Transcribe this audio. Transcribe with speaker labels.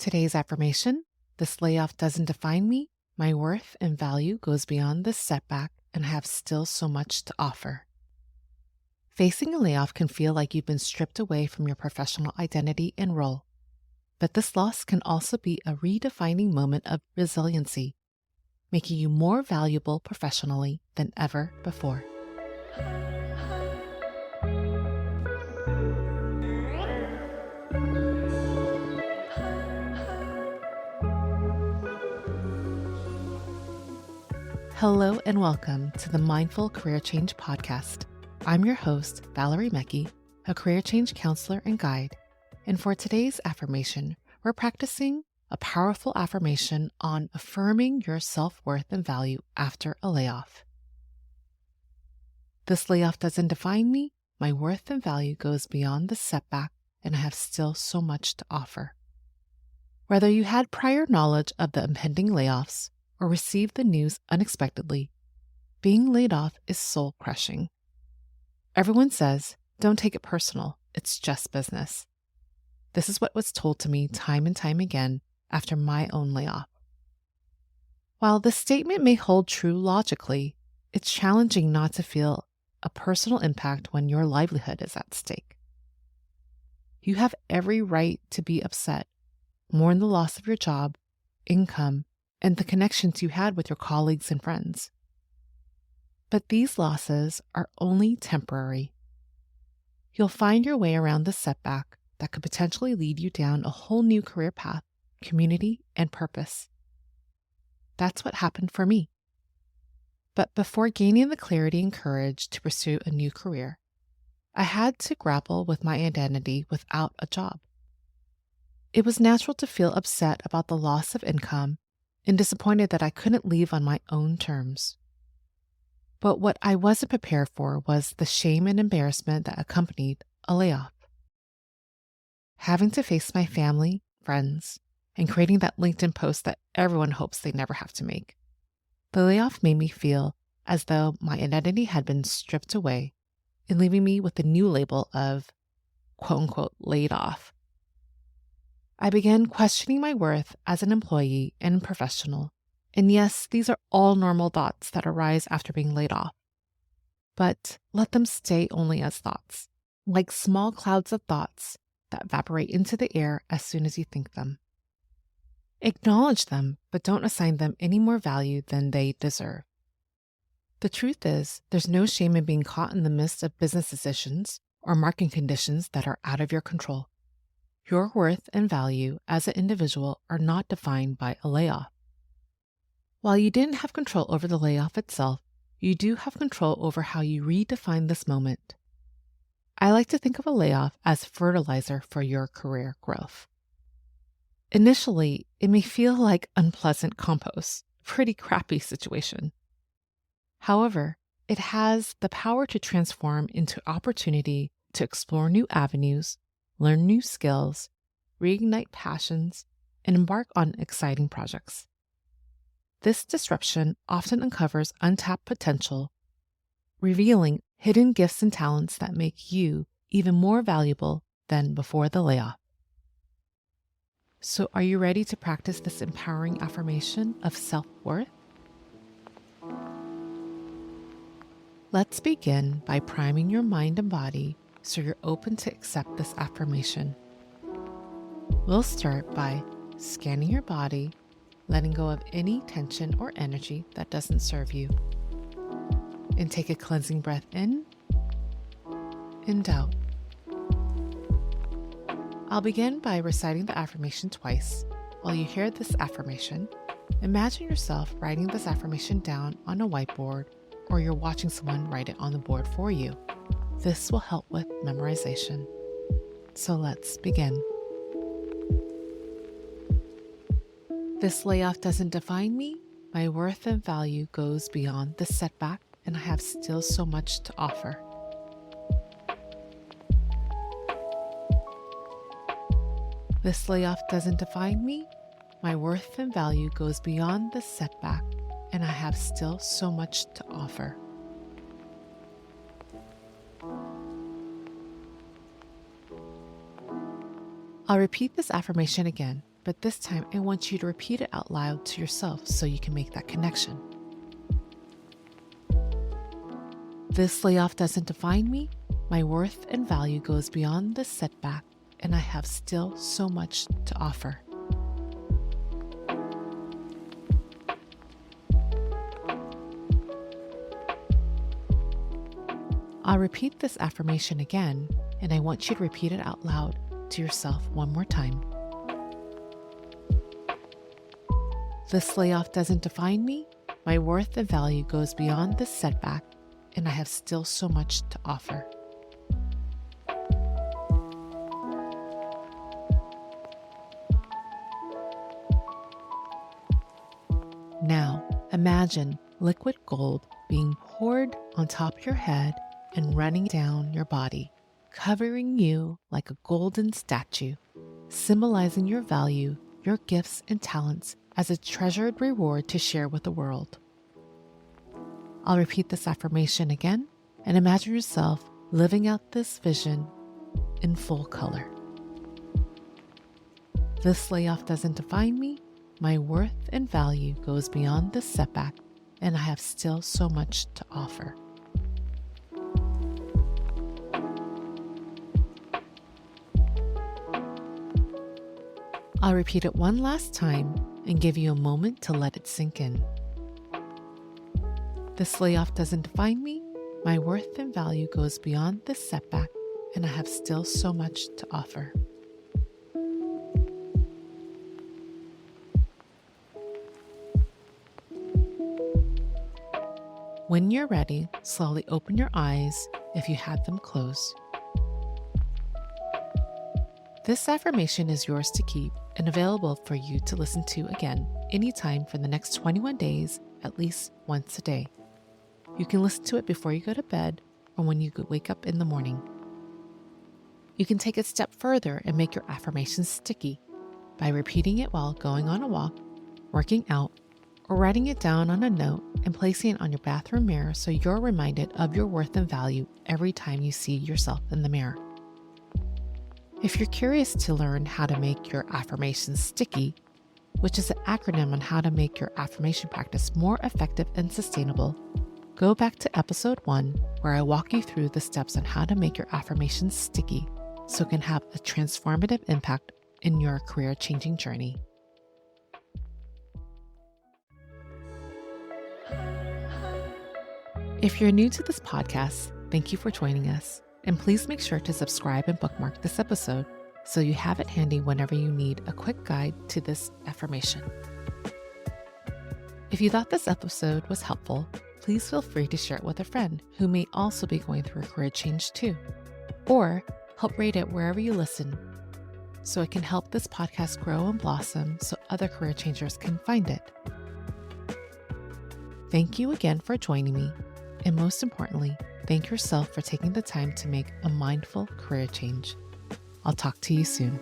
Speaker 1: Today's affirmation: this layoff doesn't define me. My worth and value goes beyond this setback, and I have still so much to offer. Facing a layoff can feel like you've been stripped away from your professional identity and role. But this loss can also be a redefining moment of resiliency, making you more valuable professionally than ever before. Hello and welcome to the Mindful Career Change Podcast. I'm your host, Valerie Mekki, a career change counselor and guide. And for today's affirmation, we're practicing a powerful affirmation on affirming your self-worth and value after a layoff. This layoff doesn't define me. My worth and value goes beyond the setback, and I have still so much to offer. Whether you had prior knowledge of the impending layoffs or received the news unexpectedly, being laid off is soul-crushing. Everyone says, don't take it personal, it's just business. This is what was told to me time and time again after my own layoff. While this statement may hold true logically, it's challenging not to feel a personal impact when your livelihood is at stake. You have every right to be upset, mourn the loss of your job, income, and the connections you had with your colleagues and friends. But these losses are only temporary. You'll find your way around the setback that could potentially lead you down a whole new career path, community, and purpose. That's what happened for me. But before gaining the clarity and courage to pursue a new career, I had to grapple with my identity without a job. It was natural to feel upset about the loss of income and disappointed that I couldn't leave on my own terms. But what I wasn't prepared for was the shame and embarrassment that accompanied a layoff. Having to face my family, friends, and creating that LinkedIn post that everyone hopes they never have to make. The layoff made me feel as though my identity had been stripped away and leaving me with the new label of quote-unquote laid off. I began questioning my worth as an employee and professional. And yes, these are all normal thoughts that arise after being laid off. But let them stay only as thoughts, like small clouds of thoughts that evaporate into the air as soon as you think them. Acknowledge them, but don't assign them any more value than they deserve. The truth is, there's no shame in being caught in the midst of business decisions or market conditions that are out of your control. Your worth and value as an individual are not defined by a layoff. While you didn't have control over the layoff itself, you do have control over how you redefine this moment. I like to think of a layoff as fertilizer for your career growth. Initially, it may feel like unpleasant compost, pretty crappy situation. However, it has the power to transform into opportunity to explore new avenues, learn new skills, reignite passions, and embark on exciting projects. This disruption often uncovers untapped potential, revealing hidden gifts and talents that make you even more valuable than before the layoff. So, are you ready to practice this empowering affirmation of self-worth? Let's begin by priming your mind and body so you're open to accept this affirmation. We'll start by scanning your body, letting go of any tension or energy that doesn't serve you. And take a cleansing breath in and out. I'll begin by reciting the affirmation twice. While you hear this affirmation, imagine yourself writing this affirmation down on a whiteboard, or you're watching someone write it on the board for you. This will help with memorization. So let's begin. This layoff doesn't define me. My worth and value goes beyond the setback, and I have still so much to offer. This layoff doesn't define me. My worth and value goes beyond the setback, and I have still so much to offer. I'll repeat this affirmation again. but this time I want you to repeat it out loud to yourself so you can make that connection. This layoff doesn't define me. My worth and value goes beyond this setback, and I have still so much to offer. I'll repeat this affirmation again, and I want you to repeat it out loud to yourself one more time. This layoff doesn't define me. My worth and value goes beyond this setback, and I have still so much to offer. Now, imagine liquid gold being poured on top of your head and running down your body, covering you like a golden statue, symbolizing your value, your gifts and talents as a treasured reward to share with the world. I'll repeat this affirmation again and imagine yourself living out this vision in full color. This layoff doesn't define me. My worth and value goes beyond this setback, and I have still so much to offer. I'll repeat it one last time and give you a moment to let it sink in. This layoff doesn't define me. My worth and value goes beyond this setback, and I have still so much to offer. When you're ready, slowly open your eyes if you had them closed. This affirmation is yours to keep and available for you to listen to again anytime for the next 21 days, at least once a day. You can listen to it before you go to bed or when you wake up in the morning. You can take it a step further and make your affirmations sticky by repeating it while going on a walk, working out, or writing it down on a note and placing it on your bathroom mirror so you're reminded of your worth and value every time you see yourself in the mirror. If you're curious to learn how to make your affirmations sticky, which is an acronym on how to make your affirmation practice more effective and sustainable, go back to episode 1 where I walk you through the steps on how to make your affirmations sticky so it can have a transformative impact in your career-changing journey. If you're new to this podcast, thank you for joining us. And please make sure to subscribe and bookmark this episode so you have it handy whenever you need a quick guide to this affirmation. If you thought this episode was helpful, please feel free to share it with a friend who may also be going through a career change too. Or help rate it wherever you listen so it can help this podcast grow and blossom so other career changers can find it. Thank you again for joining me. And most importantly, thank yourself for taking the time to make a mindful career change. I'll talk to you soon.